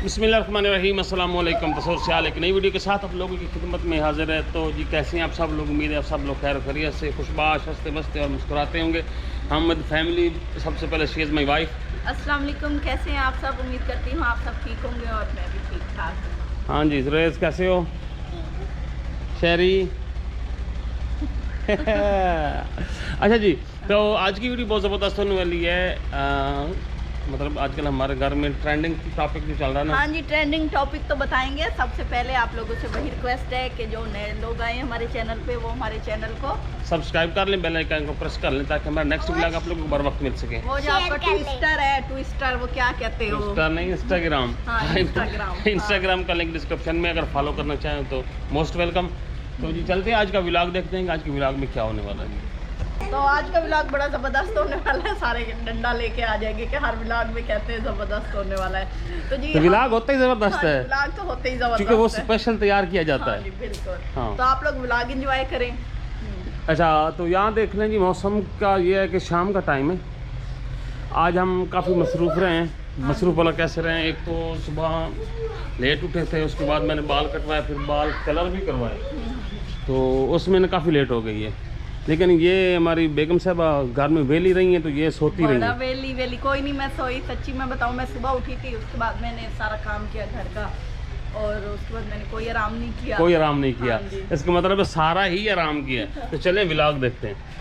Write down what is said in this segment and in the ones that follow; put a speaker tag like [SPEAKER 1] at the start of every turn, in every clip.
[SPEAKER 1] बिस्मिल्लाहिर्रहमानिर्रहीम अस्सलाम वालेकुम। बसोर एक नई वीडियो के साथ आप लोगों की खिदमत में हाजिर है। तो जी कैसे हैं आप सब लोग? उम्मीद है आप सब लोग खैर खैरियत से खुशबाश हंसते बसते और मुस्कुराते होंगे। हम फैमिली सबसे पहले शी इज़ माई वाइफ।
[SPEAKER 2] अस्सलाम वालेकुम, कैसे हैं आप सब? उम्मीद करती हूँ आप सब ठीक होंगे और मैं भी ठीक ठाक हूँ।
[SPEAKER 1] हाँ जी रेज कैसे हो? शेरी अच्छा जी, तो आज की वीडियो बहुत ज़बरदस्त होने वाली है। मतलब आजकल हमारे घर में ट्रेंडिंग टॉपिक जो चल रहा है ना।
[SPEAKER 2] हाँ जी, ट्रेंडिंग टॉपिक तो बताएंगे। सबसे पहले आप लोगों से वही रिक्वेस्ट है कि जो नए लोग आए हैं हमारे चैनल पे वो हमारे चैनल को
[SPEAKER 1] सब्सक्राइब कर लें, बेल आइकन को प्रेस कर लें ताकि हमारा नेक्स्ट व्लॉग आप लोगों को बर वक्त मिल सके।
[SPEAKER 2] वो जो आपका ट्विस्टर है, ट्विस्टर वो क्या कहते हो?
[SPEAKER 1] ट्विस्टर नहीं, इंस्टाग्राम।
[SPEAKER 2] हाँ,
[SPEAKER 1] इंस्टाग्राम का लिंक डिस्क्रिप्शन में, अगर फॉलो करना चाहें तो मोस्ट वेलकम। तो जी चलते हैं आज का व्लॉग देखते हैं कि आज के व्लॉग में क्या होने वाला है।
[SPEAKER 2] तो आज का व्लॉग बड़ा ज़बरदस्त होने वाला है। सारे डंडा लेके आ जाएंगे कि हर व्लॉग में कहते हैं ज़बरदस्त होने वाला है। तो जी
[SPEAKER 1] व्लॉग होता ही ज़बरदस्त है।
[SPEAKER 2] व्लॉग तो होते ही ज़बरदस्त
[SPEAKER 1] क्योंकि वो स्पेशल तैयार किया जाता
[SPEAKER 2] है।
[SPEAKER 1] है।
[SPEAKER 2] जी बिल्कुल।
[SPEAKER 1] हाँ।
[SPEAKER 2] तो आप लोग व्लॉग एंजॉय करें।
[SPEAKER 1] अच्छा, तो यहाँ देख लें जी मौसम का ये है कि शाम का टाइम है। आज हम काफ़ी मसरूफ़ रहे हैं। मसरूफ़ वाला कैसे रहे हैं? एक तो सुबह लेट उठे थे, उसके बाद मैंने बाल कटवाए, फिर बाल कलर भी करवाए, तो उसमें ना काफ़ी लेट हो गई है। लेकिन ये हमारी बेगम साहबा घर में वेली रही हैं तो ये सोती रही हैं।
[SPEAKER 2] वेली कोई नहीं, मैं सोई। सच्ची मैं बताऊँ, मैं सुबह उठी थी, उसके बाद मैंने सारा काम किया घर का और उसके बाद मैंने कोई आराम नहीं किया।
[SPEAKER 1] कोई आराम नहीं किया।
[SPEAKER 2] हाँ,
[SPEAKER 1] इसका मतलब है सारा ही आराम किया। तो चलें व्लॉग देखते हैं।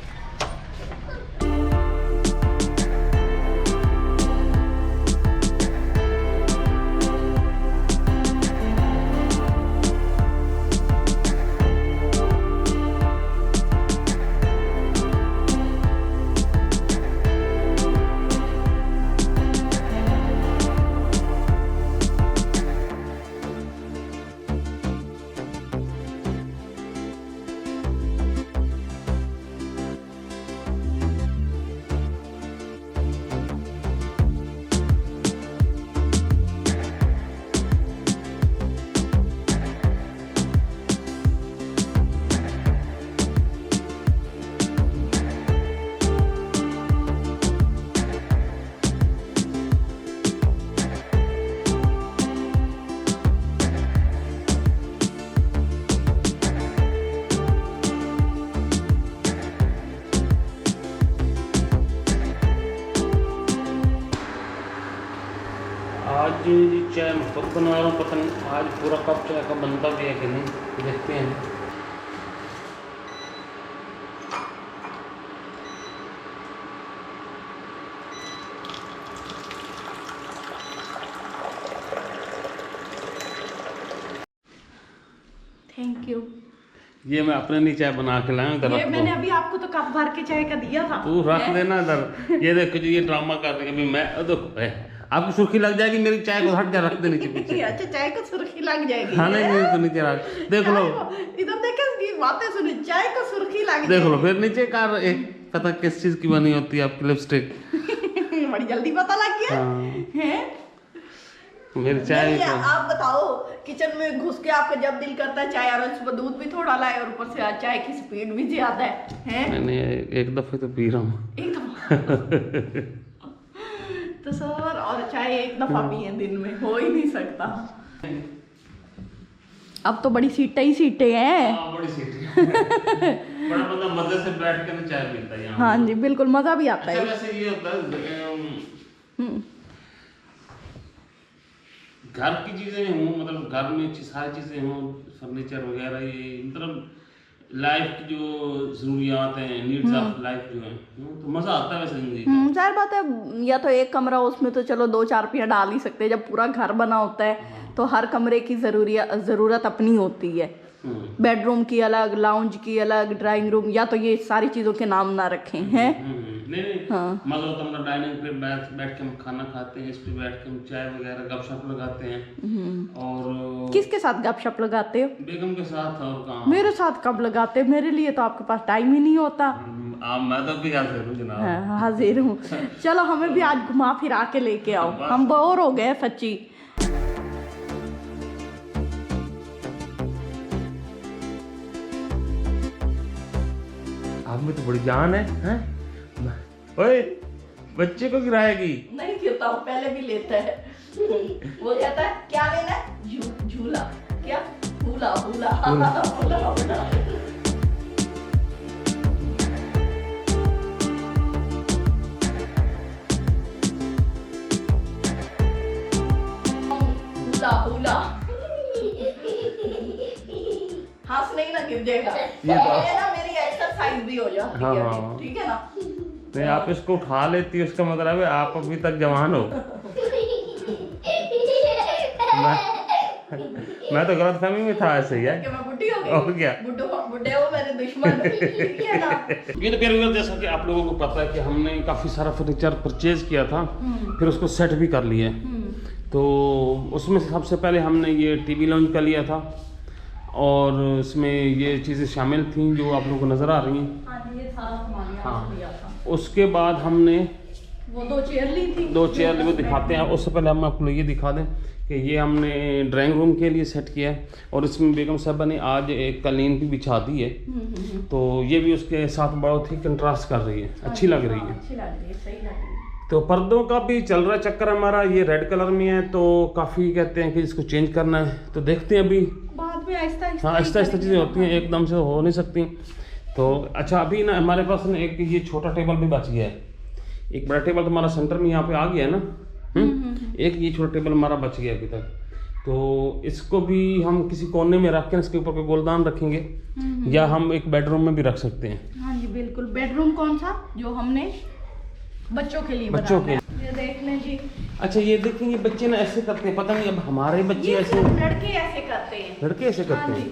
[SPEAKER 1] आज जी चाय मैं खुद बना रहा हूँ। पता नहीं आज पूरा कप चाय का बनता भी है कि नहीं, देखते हैं।
[SPEAKER 2] Thank you.
[SPEAKER 1] ये मैं अपने लिए चाय बना के लाया हूँ। इधर
[SPEAKER 2] ये मैंने अभी आपको तो कप भर के चाय का दिया था।
[SPEAKER 1] तू रख देना इधर। ये देखो जी, ये ड्रामा कर रहे अभी मैं। देखो आपकी सुर्खी लग जाएगी, मेरी चाय को हट जा, रख दे नीचे पीछे।
[SPEAKER 2] अच्छा, चाय को सुर्खी लग जाएगी।
[SPEAKER 1] हाँ नहीं तो नीचे रख, देख लो
[SPEAKER 2] इधर देखे इसकी बातें सुनी, चाय को सुर्खी लग
[SPEAKER 1] देख लो। फिर नीचे कार एक पता किस चीज की बनी होती है आपकी लिपस्टिक।
[SPEAKER 2] बड़ी जल्दी पता लग गया है।
[SPEAKER 1] मेरी चाय तो
[SPEAKER 2] आप बताओ, किचन में घुस के आपका जब दिल करता है चाय, और सुबह दूध भी थोड़ा लाए और ऊपर से आज चाय की स्पीड भी ज्यादा है।
[SPEAKER 1] मैंने एक दफे तो पी रहा हूँ
[SPEAKER 2] एकदम तो सर, और चाय एक दफा पिए दिन में हो ही नहीं सकता। अब तो बड़ी सीटें ही सीटें हैं।
[SPEAKER 1] बड़ी सीट बड़ा बंदा मजे से बैठ के ना चाय पीता है यहाँ।
[SPEAKER 2] हाँ जी बिल्कुल, मजा भी आता है।
[SPEAKER 1] वैसे ये होता है घर की चीजें हों, मतलब घर में सारी चीजें हों, फर्नीचर वगैरह, ये मतलब लाइफ की जो जरूरियात हैं, नीड्स ऑफ लाइफ जो है, तो मजा आता है वैसे जिंदगी।
[SPEAKER 2] जाहिर बात है, या तो एक कमरा, उसमें तो चलो 2-4 रुपया डाल ही सकते हैं। जब पूरा घर बना होता है तो हर कमरे की ज़रूरत अपनी होती है। बेडरूम की अलग, लाउंज की अलग, ड्राइंग रूम, या तो ये सारी चीज़ों के नाम ना रखें हैं।
[SPEAKER 1] नहीं हाँ। मतलब तो हम डाइनिंग पे बैठ के हम खाना खाते हैं, इस पे बैठ के हम चाय वगैरह गपशप लगाते हैं। और
[SPEAKER 2] किसके साथ गपशप लगाते हो?
[SPEAKER 1] बेगम के साथ। और कहाँ?
[SPEAKER 2] मेरे साथ कब लगाते हो? मेरे लिए तो आपके पास टाइम ही नहीं होता।
[SPEAKER 1] मैं तो भी हाजिर हूँ जनाब।
[SPEAKER 2] हाँ, हाजिर हूँ। चलो हमें भी आज घुमा फिरा के लेके आओ, हम बोर हो गए सच्ची।
[SPEAKER 1] आप में तो बड़ी जान है? ओए, बच्चे को गिराएगी?
[SPEAKER 2] नहीं गिरता हूँ, पहले भी लेता है। वो कहता है क्या लेना है, झूला, क्या hula hula hula hula. Hula hula, हंसने ही ना गिर जाएगा, ये ना मेरी एक्सरसाइज भी हो जाती है।
[SPEAKER 1] हाँ।
[SPEAKER 2] ठीक है ना।
[SPEAKER 1] नहीं, आप इसको उठा लेती हो, इसका मतलब है आप अभी तक जवान हो। मैं तो गलत फहमी में था, ऐसे ही है।
[SPEAKER 2] कि मैं बुढ़ी हो गई।
[SPEAKER 1] और क्या,
[SPEAKER 2] बुढ़े हो मेरे दुश्मन। ठीक है ना।
[SPEAKER 1] ये तो कह जैसा कि आप लोगों को पता है कि हमने काफ़ी सारा फर्नीचर परचेज किया था, फिर उसको सेट भी कर लिया। तो उसमें सबसे पहले हमने ये टीवी लॉन्च कर लिया था, और इसमें ये चीज़ें शामिल थी जो आप लोगों को नज़र आ रही हैं।
[SPEAKER 2] हाँ, ये सारा सामान यहाँ से लिया था।
[SPEAKER 1] उसके बाद हमने
[SPEAKER 2] वो 2 चेयर ली थी।
[SPEAKER 1] 2 चेयर वो दिखाते हैं। उससे पहले हम आपको ये दिखा दें कि ये हमने ड्राइंग रूम के लिए सेट किया है, और इसमें बेगम साहबा ने आज एक कालीन भी बिछा दी है। तो ये भी उसके साथ बहुत ही कंट्रास्ट कर रही है, अच्छी लग रही है।
[SPEAKER 2] अच्छी लग रही है, सही लग रही है।
[SPEAKER 1] तो पर्दों का भी चल रहा है चक्कर हमारा, ये रेड कलर में है, तो काफ़ी कहते हैं कि इसको चेंज करना है, तो देखते हैं अभी।
[SPEAKER 2] बाद में आहिस्ता आहिस्ता,
[SPEAKER 1] हाँ, आहिस्ता आहिस्ता चीज़ें होती हैं, एकदम से हो नहीं सकती। तो अच्छा, अभी ना हमारे पास ना एक ये छोटा टेबल भी बच गया है। एक बड़ा टेबल तो हमारा सेंटर में यहाँ पे आ गया है ना। एक ये छोटा टेबल हमारा बच गया अभी तक, तो इसको भी हम किसी कोने में रख के इसके ऊपर कोई गोलदान रखेंगे, या हम एक बेडरूम में भी रख सकते हैं।
[SPEAKER 2] हाँ जी बिल्कुल। बेडरूम कौन सा जो हमने बच्चों के लिए
[SPEAKER 1] बच्चों के,
[SPEAKER 2] ये देख लें जी।
[SPEAKER 1] अच्छा ये देखें, ये बच्चे ना ऐसे करते हैं, पता नहीं अब हमारे बच्चे ऐसे,
[SPEAKER 2] लड़के ऐसे करते हैं।
[SPEAKER 1] लड़के ऐसे करते हैं।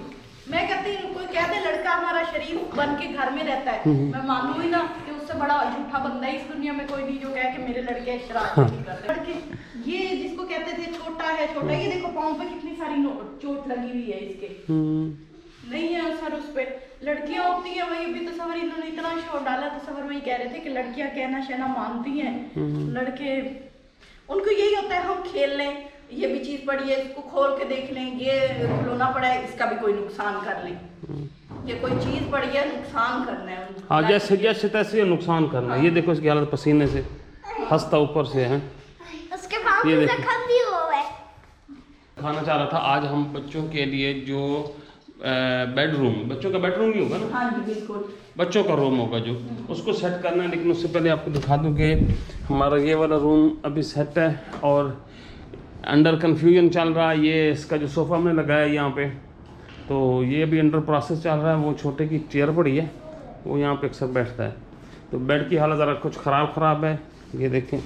[SPEAKER 2] मैं कहती हूँ कोई कह दे लड़का हमारा शरीफ बन के घर में रहता है, मैं मानूँ ही ना कि उससे बड़ा झूठा बंदा है इस दुनिया में कोई नहीं जो कहे कि मेरे लड़के शराब नहीं करते। लड़के ये जिसको कहते थे छोटा है छोटा, ये देखो पाँव पे कितनी सारी चोट लगी हुई है इसके, नहीं है असर उस पे। लड़कियां होती हैं वही, भी तो सवर इन्होंने इतना शोर डाला, तो सवर वही कह रहे थे कि लड़कियां कहना शहना मानती हैं, लड़के उनको यही होता है हम खेल लें, ये भी चीज पड़ी है इसको खोल के देख लें, ये खिलौना पड़ा है इसका भी कोई नुकसान कर लें, ये कोई चीज पड़ी है नुकसान करना है।
[SPEAKER 1] हाँ, जैसे जैसे तैसे नुकसान करना है। ये देखो इसकी हालत पसीने से हंसता ऊपर से है।
[SPEAKER 3] उसके बाद
[SPEAKER 1] ये
[SPEAKER 3] जख्म भी हुआ है।
[SPEAKER 1] खाना चाह रहा था आज हम बच्चों के लिए जो बेडरूम, बच्चों का बेडरूम ही होगा ना।
[SPEAKER 2] हाँ जी बिल्कुल,
[SPEAKER 1] बच्चों का रूम होगा जो, उसको सेट करना है। लेकिन उससे पहले आपको दिखा दूं कि हमारा ये वाला रूम अभी सेट है और अंडर कन्फ्यूजन चल रहा है। ये इसका जो सोफ़ा हमने लगाया है यहाँ पे, तो ये भी अंडर प्रोसेस चल रहा है। वो छोटे की चेयर पड़ी है, वो यहाँ पे अक्सर बैठता है। तो बेड की हालत ज़रा कुछ ख़राब है, ये देखें।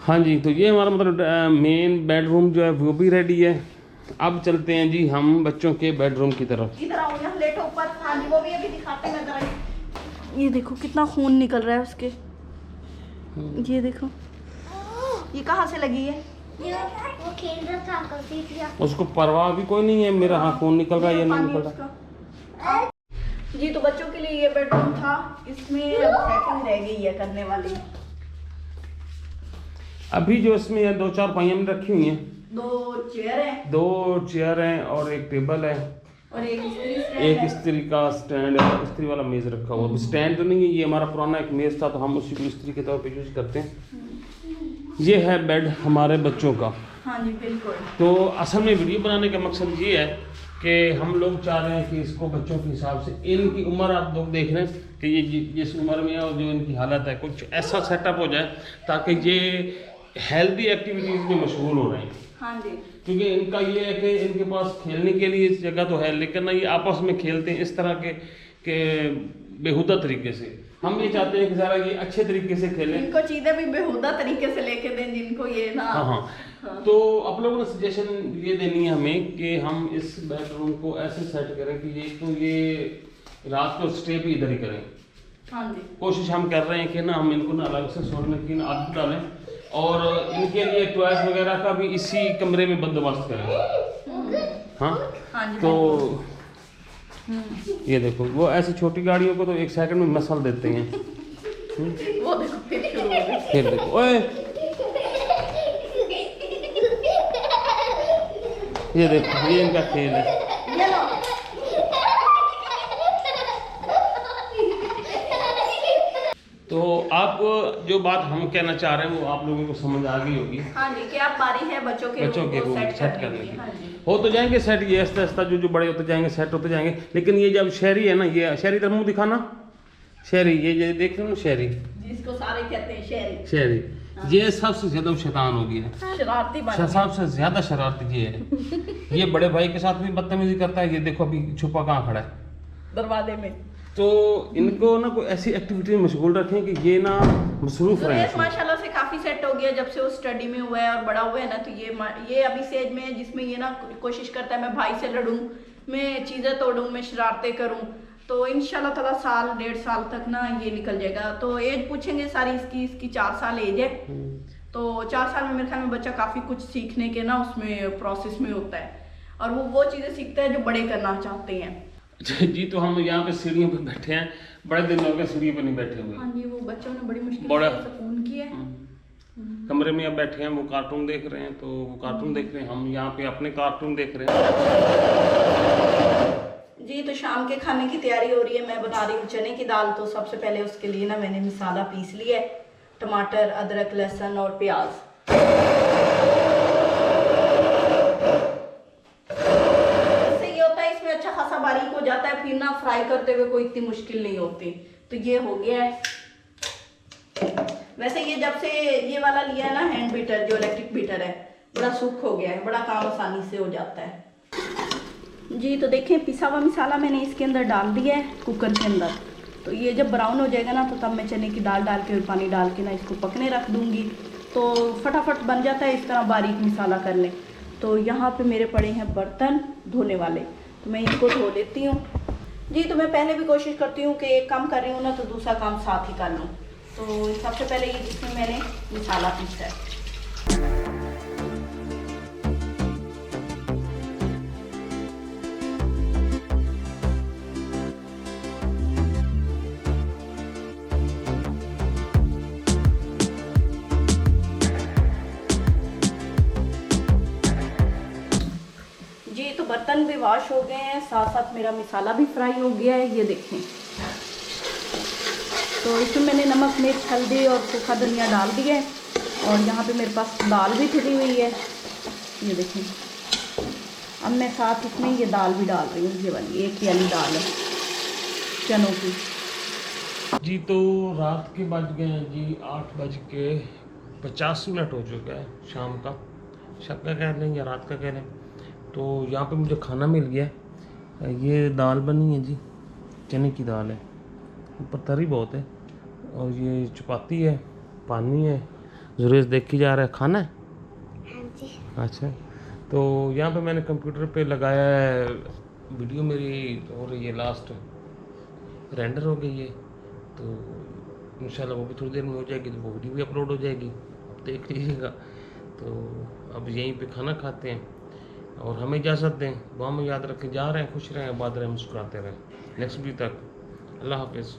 [SPEAKER 1] हाँ जी, तो ये हमारा मतलब मेन बेडरूम जो है वो भी रेडी है। अब चलते हैं जी हम बच्चों के बेडरूम की तरफ।
[SPEAKER 2] इधर आओ, यहाँ लेटो ऊपर। हाँ जी, वो भी अभी दिखाते हैं जरा। ये देखो कितना खून निकल रहा है उसके, ये देखो। ये कहाँ से लगी है?
[SPEAKER 3] वो खेल रहा था, करती थी।
[SPEAKER 1] उसको परवाह भी कोई नहीं है मेरा, हाँ खून निकल रहा है या नहीं निकल रहा।
[SPEAKER 2] जी, तो बच्चों के लिए ये बेडरूम था, इसमें अब सेटिंग रह गई है करने वाली।
[SPEAKER 1] अभी जो इसमें 2-4 पहिया में रखी हुई हैं,
[SPEAKER 2] 2 चेयर है,
[SPEAKER 1] 2 चेयर हैं और एक टेबल है,
[SPEAKER 2] और एक
[SPEAKER 1] एक इस्त्री का स्टैंड है, इस्त्री वाला मेज़ रखा हुआ। स्टैंड तो नहीं है, ये हमारा पुराना एक मेज़ था, तो हम उसी को इस्त्री के तौर पे यूज़ करते हैं। ये है बेड हमारे बच्चों का।
[SPEAKER 2] हाँ जी बिल्कुल।
[SPEAKER 1] तो असल में वीडियो बनाने का मकसद ये है कि हम लोग चाह रहे हैं कि इसको बच्चों के हिसाब से, इनकी उम्र आप लोग देख रहे हैं कि ये जिस उम्र में है और जो इनकी हालत है, कुछ ऐसा सेटअप हो जाए ताकि ये हेल्दी एक्टिविटीज़ में मशगूल हो रहे हैं।
[SPEAKER 2] हाँ जी,
[SPEAKER 1] क्योंकि इनका ये है कि इनके पास खेलने के लिए इस जगह तो है, लेकिन ना ये आपस में खेलते हैं इस तरह के बेहुदा तरीके से। हम ये चाहते हैं कि ज़रा ये अच्छे तरीके से खेलें,
[SPEAKER 2] इनको चीज़ें भी बेहुदा तरीके से लेके दें जिनको ये ना।
[SPEAKER 1] हाँ। तो आप लोगों ने सजेशन ये देनी है हमें कि हम इस बेडरूम को ऐसे सेट करें कि ये तो ये रात को स्टे भी इधर ही करें।
[SPEAKER 2] हाँ जी,
[SPEAKER 1] कोशिश हम कर रहे हैं कि ना हम इनको ना अलग से सोने की ना आदत डालें, और इनके लिए टॉयज वगैरह का भी इसी कमरे में बंदोबस्त करें। हाँ
[SPEAKER 2] हाँ जी।
[SPEAKER 1] तो ये देखो, वो ऐसी छोटी गाड़ियों को तो 1 सेकंड में मसल देते हैं।
[SPEAKER 2] वो देखो फिर शुरू हो गई।
[SPEAKER 1] फिर देखो, ओए ये देखो, ये इनका खेल है।
[SPEAKER 2] ये लो।
[SPEAKER 1] तो आप जो बात हम कहना चाह रहे हैं वो आप लोगों को समझ आ गई होगी।
[SPEAKER 2] हाँ जी, क्या आप बारी है बच्चों के
[SPEAKER 1] रूम
[SPEAKER 2] सेट
[SPEAKER 1] सेट
[SPEAKER 2] करने
[SPEAKER 1] करने
[SPEAKER 2] की।
[SPEAKER 1] की।
[SPEAKER 2] हाँ जी।
[SPEAKER 1] हो तो जाएंगे सेट, ये आस्ता आस्ता जो बड़े होते जाएंगे सेट होते जाएंगे। लेकिन ये जब शहरी है ना, ये शहरी तरफ मुंह दिखाना, शहरी ये देख रहे हो ना, शहरी
[SPEAKER 2] जिसको सारे कहते हैं शहरी।
[SPEAKER 1] शहरी ये सबसे ज्यादा शैतान हो गया है,
[SPEAKER 2] शरारती बन गए।
[SPEAKER 1] सबसे ज्यादा शरारती ये है। ये बड़े भाई के साथ भी बदतमीजी करता है। ये देखो अभी छुपा कहाँ खड़ा है
[SPEAKER 2] दरवाजे में।
[SPEAKER 1] तो इनको ना कोई ऐसी एक्टिविटी में मशगूल रखें कि ये ना मसरूफ रहे।
[SPEAKER 2] सुरेश माशाल्लाह से काफी सेट हो गया जब से वो स्टडी में हुआ है और बड़ा हुआ है ना, तो ये अभी से एज में है जिसमें ये ना कोशिश करता है मैं भाई से लड़ूं, मैं चीजें तोड़ूं, मैं शरारतें करूं। तो इंशाल्लाह ताला साल 1.5 साल तक ना ये निकल जाएगा। तो एज पूछेंगे सारी इसकी 4 साल एज है। तो 4 साल में मेरे ख्याल में बच्चा काफी कुछ सीखने के ना उसमें प्रोसेस में होता है और वो चीजें सीखता है जो बड़े करना चाहते हैं।
[SPEAKER 1] जी तो हम यहाँ पे सीढ़ियों पे बैठे हैं, बड़े दिन हो गए सीढ़ियों पे नहीं बैठे हुए।
[SPEAKER 2] हाँ जी, वो बच्चों ने बड़ी मुश्किल
[SPEAKER 1] बड़ा
[SPEAKER 2] से सुकून किया है।
[SPEAKER 1] कमरे में अब बैठे हैं, वो कार्टून देख रहे हैं, तो वो कार्टून देख रहे हैं, हम यहाँ पे अपने कार्टून देख रहे हैं।
[SPEAKER 2] जी तो शाम के खाने की तैयारी हो रही है। मैं बना रही हूँ चने की दाल। तो सबसे पहले उसके लिए ना मैंने मसाला पीस लिया है, टमाटर, अदरक, लहसुन और प्याज। इससे ये होता है इसमें अच्छा खासा बारीक हो जाता है, फिर ना फ्राई करते हुए कोई इतनी मुश्किल नहीं होती। तो ये हो गया है। वैसे ये जब से ये वाला लिया है ना हैंड बीटर, जो इलेक्ट्रिक बीटर है, बड़ा सुख हो गया है, बड़ा काम आसानी से हो जाता है। जी तो देखें पिसा हुआ मसाला मैंने इसके अंदर डाल दिया है कुकर के अंदर। तो ये जब ब्राउन हो जाएगा ना तो तब मैं चने की दाल डाल के और पानी डाल के ना इसको पकने रख दूंगी। तो फटाफट बन जाता है, इस तरह बारीक मसाला कर लें। तो यहाँ पे मेरे पड़े हैं बर्तन धोने वाले, तो मैं इनको धो लेती हूँ। जी तो मैं पहले भी कोशिश करती हूँ कि एक काम कर रही हूँ ना तो दूसरा काम साथ ही कर लूँ। तो सबसे पहले ये जिसमें मैंने मसाला पीसा है, तो बर्तन भी वॉश हो गए हैं, साथ साथ मेरा मसाला भी फ्राई हो गया है। ये देखें, तो इसमें मैंने नमक, मिर्च, हल्दी और सूखा धनिया डाल दिया है। और यहाँ पे मेरे पास दाल भी खिली हुई है, ये देखें। अब मैं साथ इसमें ये दाल भी डाल रही हूँ, ये वाली एक वाली दाल है चनों की।
[SPEAKER 1] जी तो रात के बज गए हैं जी 8:50 हो चुका है शाम का, शब का कह लें या रात का कह लें। तो यहाँ पे मुझे खाना मिल गया है। ये दाल बनी है जी, चने की दाल है, ऊपर तरी बहुत है, और ये चपाती है, पानी है। जुरेज देख के जा रहा है, खाना है।
[SPEAKER 3] हाँ जी।
[SPEAKER 1] अच्छा, तो यहाँ पे मैंने कंप्यूटर पे लगाया है वीडियो, मेरी हो रही है लास्ट रेंडर हो गई है। तो इंशाल्लाह वो भी थोड़ी देर में हो जाएगी, तो वो वीडियो भी अपलोड हो जाएगी, आप देख लीजिएगा। तो अब यहीं पे खाना खाते हैं और हमें इजाज़त दें। दुआ में याद रखें, जा रहे हैं, खुश रहें, आबाद रहें, मुस्कुराते रहें। नेक्स्ट वीडियो तक अल्लाह हाफिज़।